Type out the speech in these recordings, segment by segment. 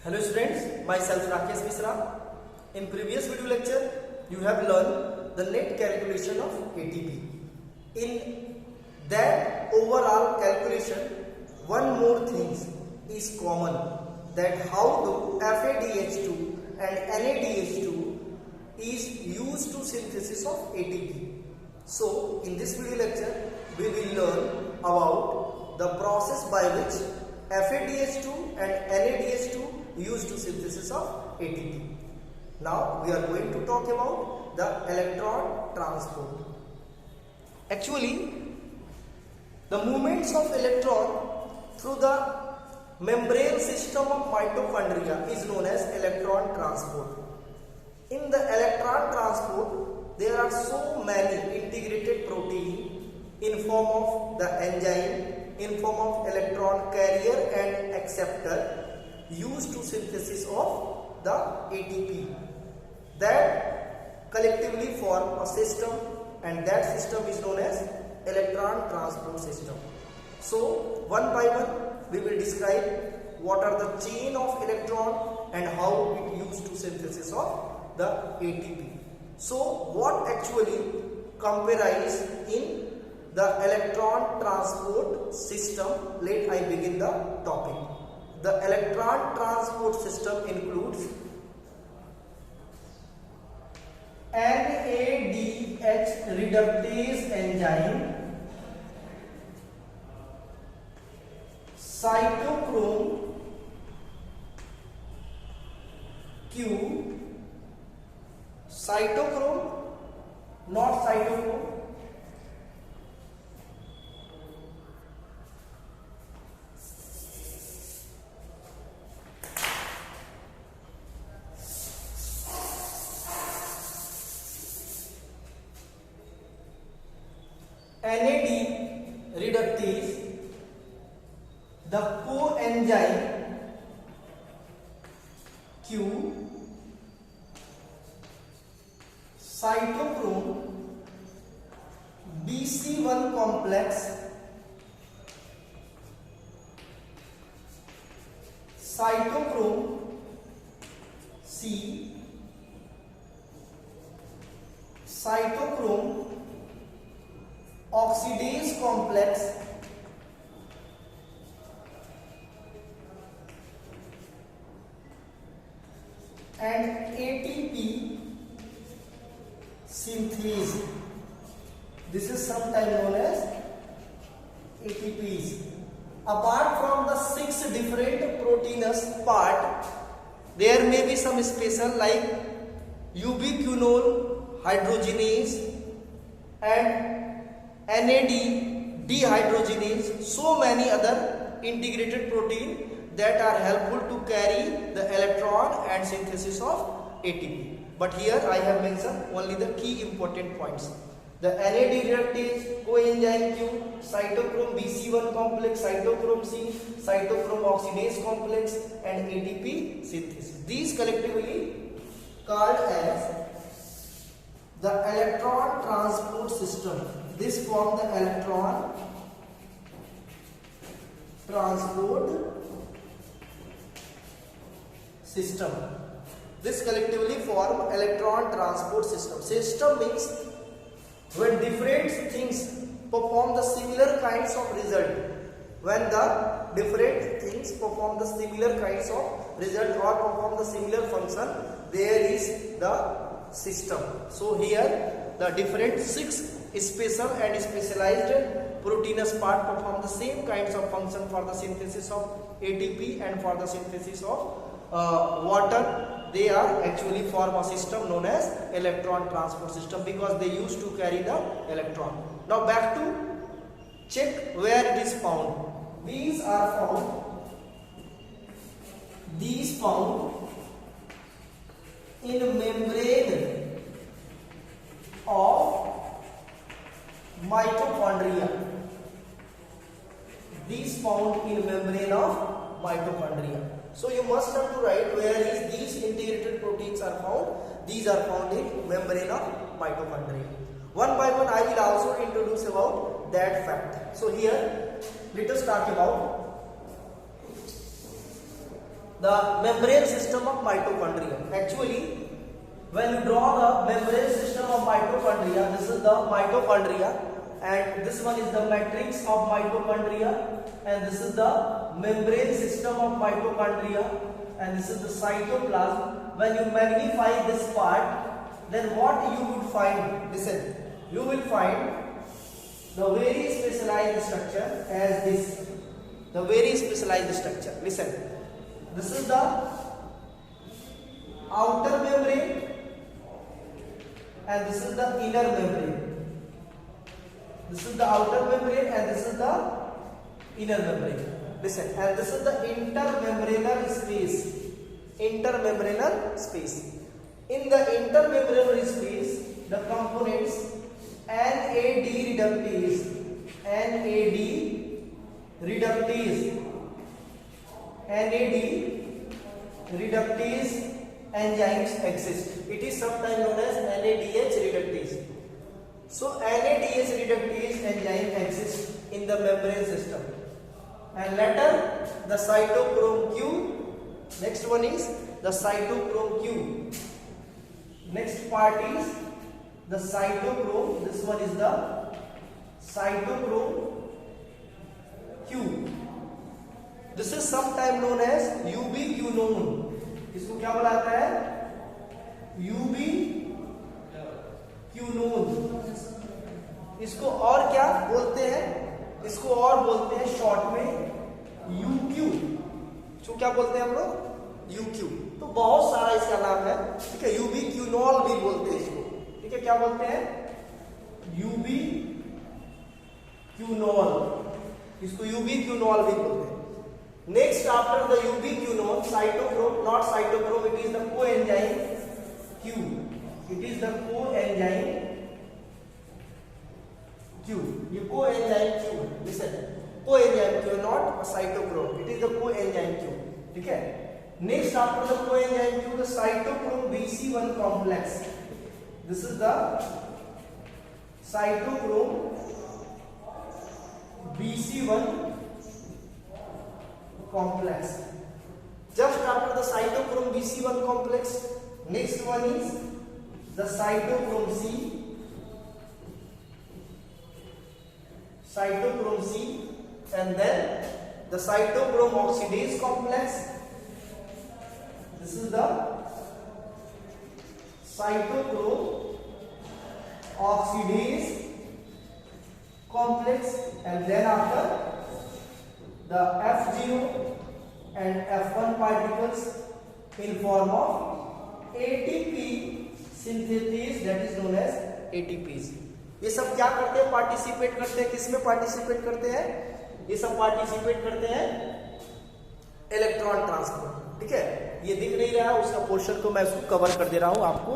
Hello students, myself RK Mishra. In previous video lecture, you have learned the net calculation of ATP. In that overall calculation, one more thing is common, that how do FADH2 and NADH2 is used to synthesis of ATP. So in this video lecture, we will learn about the process by which FADH2 and NADH2 used to synthesis of ATP. Now we are going to talk about the electron transport. Actually, the movements of electron through the membrane system of mitochondria is known as electron transport. In the electron transport, there are so many integrated protein in form of the enzyme, in form of electron carrier and acceptor used to synthesis of the ATP that collectively form a system, and that system is known as electron transport system. So one by one we will describe what are the chain of electron and how it used to synthesis of the ATP. So what actually comprise in the electron transport system? Let I begin the topic. The electron transport system includes NADH reductase enzyme, cytochrome Q, cytochrome, not cytochrome, NAD reductase, the coenzyme Q, cytochrome BC1 complex, cytochrome C, cytochrome oxidase complex, and ATP synthase. This is sometimes known as ATPs. Apart from the 6 different proteinous part, there may be some special like ubiquinol hydrogenase and NAD dehydrogenase, so many other integrated protein that are helpful to carry the electron and synthesis of ATP. But here I have mentioned only the key important points. The NAD reductase, coenzyme Q, cytochrome BC1 complex, cytochrome C, cytochrome oxidase complex, and ATP synthesis. These collectively called as the electron transport system. This form the electron transport system. This collectively form electron transport system. System means when different things perform the similar kinds of result. When the different things perform the similar kinds of result or perform the similar function, there is the system. So here the different 6 special and specialized proteinous part perform the same kinds of function for the synthesis of ATP and for the synthesis of water. They are actually form a system known as electron transport system because they used to carry the electron. Now back to check where it is found. These found in membrane of mitochondria. These found in membrane of mitochondria. So you must have to write where is these integrated proteins are found. These are found in membrane of mitochondria. One by one I will also introduce about that fact. So here let us talk about the membrane system of mitochondria. Actually, when you draw the membrane system of mitochondria, this is the mitochondria and this one is the matrix of mitochondria and this is the membrane system of mitochondria and this is the cytoplasm. When you magnify this part, then what you would find? Listen, you will find the very specialized structure as this. The very specialized structure. Listen, this is the outer membrane and this is the inner membrane. This is the outer membrane and this is the inner membrane. Listen, and this is the intermembranous space. Intermembranous space. In the intermembranous space, the components NAD reductase enzymes exist. It is sometimes known as NADH reductase. So NADH reductase enzyme exists in the membrane system. And later the cytochrome Q. Next one is the cytochrome Q. Next part is the cytochrome. This one is the cytochrome Q. This is sometimes known as ubiquinone. इसको क्या बुलाता है? ubiquinone. इसको और क्या बोलते हैं? इसको और बोलते हैं शॉर्ट में UQ. इसको क्या बोलते हैं हम लोग? UQ. तो बहुत सारा इसका नाम है, ठीक है. यूबिक्यूनॉल भी बोलते हैं इसको, ठीक है. क्या बोलते हैं? यूबिक्यूनॉल. इसको यूबिक्यूनॉल भी बोलते हैं. Next, after the ubiquinone, cytochrome, not cytochrome, it is the coenzyme Q. It is the coenzyme Q. ये coenzyme Q. Listen, coenzyme Q, not cytochrome. It is the coenzyme Q. ठीक है. Next, after the coenzyme Q, the cytochrome BC1 complex. This is the cytochrome BC1 complex. Just after the cytochrome BC1 complex, next one is the cytochrome C. Cytochrome C, and then the cytochrome oxidase complex. This is the cytochrome oxidase complex, and then after the F0 and F1 particles in form of ATP synthase, that is known as ATPs. ये सब क्या करते हैं? Participate करते हैं. किसमें participate करते हैं? ये सब पार्टिसिपेट करते हैं इलेक्ट्रॉन ट्रांसपोर्ट. ठीक है, ये दिख नहीं रहा है उसका पोर्शन, तो मैं उसको कवर कर दे रहा हूं आपको.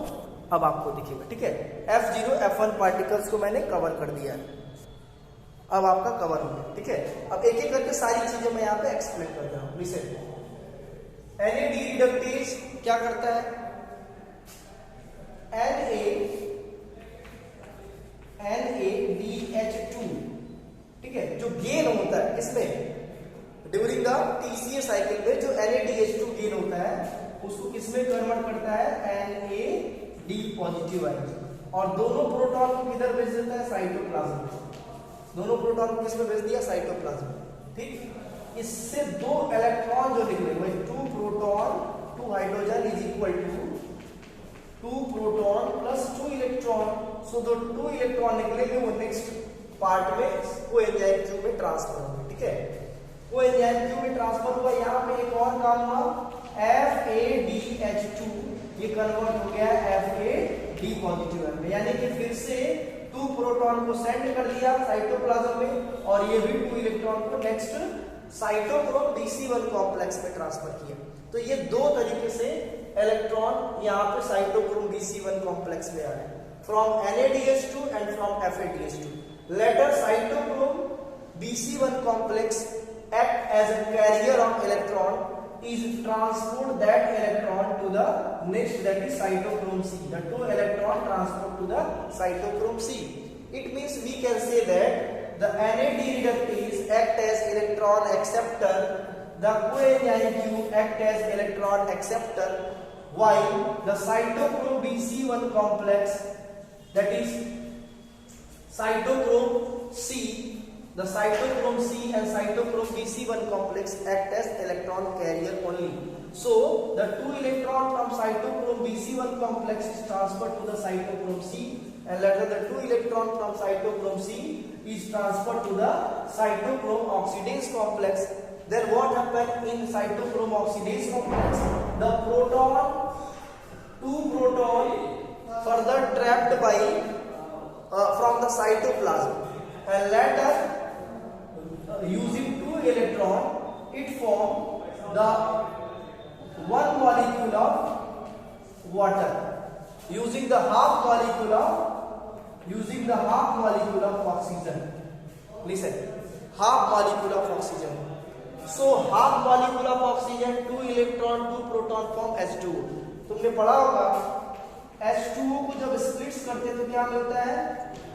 अब आपको दिखेगा. ठीक है, F0 F1 पार्टिकल्स को मैंने कवर कर दिया है. अब आपका कवर हो गया. ठीक है, अब एक एक करके सारी चीजें मैं यहाँ पे एक्सप्लेन कर रहा हूँ. लिसन, NAD रिडक्टेज क्या करता है? NADH2, ठीक है, जो गेन होता है इसमें ड्यूरिंग द TCA साइकिल में, जो NADH2 गेन होता है उसको किसमें कन्वर्ट करता है? NAD positive ion. और दोनों प्रोटॉन को किधर भेज देता है? साइटोप्लाज्म में. दोनों प्रोटॉन को किसमें भेज दिया? साइटोप्लाज्म. ठीक, इससे दो इलेक्ट्रॉन जो निकले वही 2 proton 2 hydrogen is equal to 2 proton plus 2 electron. So दो 2 इलेक्ट्रॉन निकलेंगे वो नेक्स्ट पार्ट में कोएंजाइम Q में ट्रांसफर होंगे. ठीक है, कोएंजाइम Q में ट्रांसफर हुआ. यहाँ पे एक और काम हुआ, FADH2 ये कन्वर्ट हो गया FAD पॉजिटिव में, यानी कि फिर से 2 प्रोटॉन को सेंड कर दिया साइटोप्लाज्म में और ये भी 2 इलेक्ट्रॉन को नेक्स्ट साइटोक्रोम BC1 कॉम्प्लेक्स में ट्रांसफर किया. तो ये दो तरीके से इलेक्ट्रॉन यहाँ पे साइटोक्रोम BC1 कॉम्प्लेक्स में आ रहे हैं, from NADH2 and from FADH2. Later cytochrome BC1 complex act as a carrier of electron, is transport that electron to the next, that is cytochrome C. The 2 electron transport to the cytochrome C. It means we can say that the NAD reductase act as electron acceptor. the coenzyme act as electron acceptor, while the cytochrome BC1 complex, that is cytochrome C, the cytochrome C and cytochrome BC1 complex act as electron carrier only. So the 2 electron from cytochrome BC1 complex is transferred to the cytochrome C, and later the 2 electron from cytochrome C is transferred to the cytochrome oxidase complex. Then what happened in cytochrome oxidase complex? The proton, 2 proton further trapped by from the cytoplasm, and later using 2 electron it formed the 1 molecule of water, using the half molecule of oxygen. Listen, half molecule of oxygen. So half molecule of oxygen, 2 electron 2 proton form H2O. तुमने पढ़ा होगा H2O को जब splits करते हैं तो क्या मिलता है?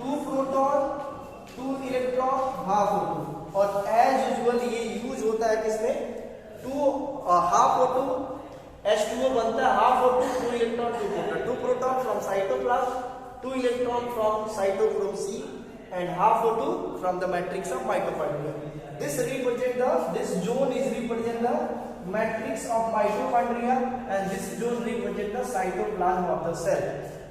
2 प्रोटॉन 2 इलेक्ट्रॉन हाफ O2, और एज यूजुअल ये यूज होता है किसमें? 2 हाफ O2 H2O बनता है half O2 2 electron 2 proton from cytoplasm, 2 electron from cytochrome C and half O2 from the matrix of mitochondria. This zone is represent the matrix of mitochondria, and this zone represent the cytoplasm of the cell.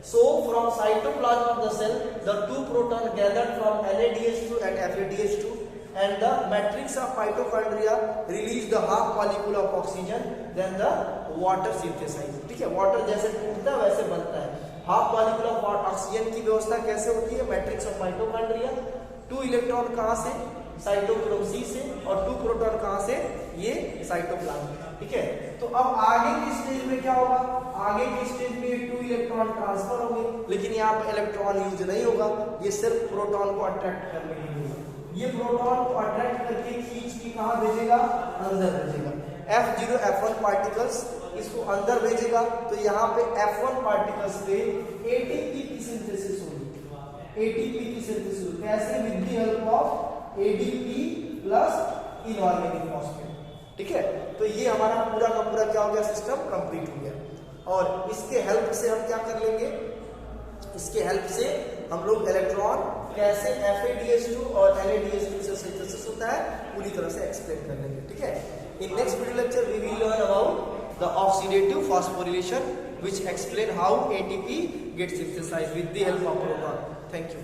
So from cytoplasm of the cell, the 2 proton gathered from NADH2 and FADH2, and the matrix of mitochondria release the half molecule of oxygen, then the water synthesized. ठीक है, water जैसे टूटता है वैसे बनता है. Half molecule of oxygen की व्यवस्था कैसे होती है? Matrix of mitochondria. 2 इलेक्ट्रॉन कहां से? साइटोक्रोम सी से, और 2 प्रोटॉन कहां से? ये साइटोप्लाज्म. ठीक है, तो अब आगे की स्टेज में क्या होगा? आगे की स्टेज में 2 इलेक्ट्रॉन ट्रांसफर होंगे, लेकिन यहाँ पर इलेक्ट्रॉन यूज नहीं होगा, ये सिर्फ प्रोटॉन को अट्रैक्ट करने के लिए. ये प्रोटॉन को अट्रैक्ट करके खींच के कहां भेजेगा? अंदर भेजेगा. F0 F1 पार्टिकल्स इसको अंदर भेजेगा, तो यहाँ पे F1 पार्टिकल्स पे ATP की सिंथेसिस होगी. ATP की सिंथेसिस कैसे? With the help of ADP plus inorganic phosphate. ठीक है, तो ये हमारा पूरा का पूरा क्या हो गया? सिस्टम कंप्लीट हो गया. और इसके हेल्प से हम क्या कर लेंगे? इसके हेल्प से हम लोग इलेक्ट्रॉन कैसे FADH2 और NADH2 से सिंथेसिस होता है पूरी तरह से एक्सप्लेन कर लेंगे. ठीक है, in next video lecture we will learn about the oxidative phosphorylation, which explain how ATP gets synthesized with the help of proton. Thank you.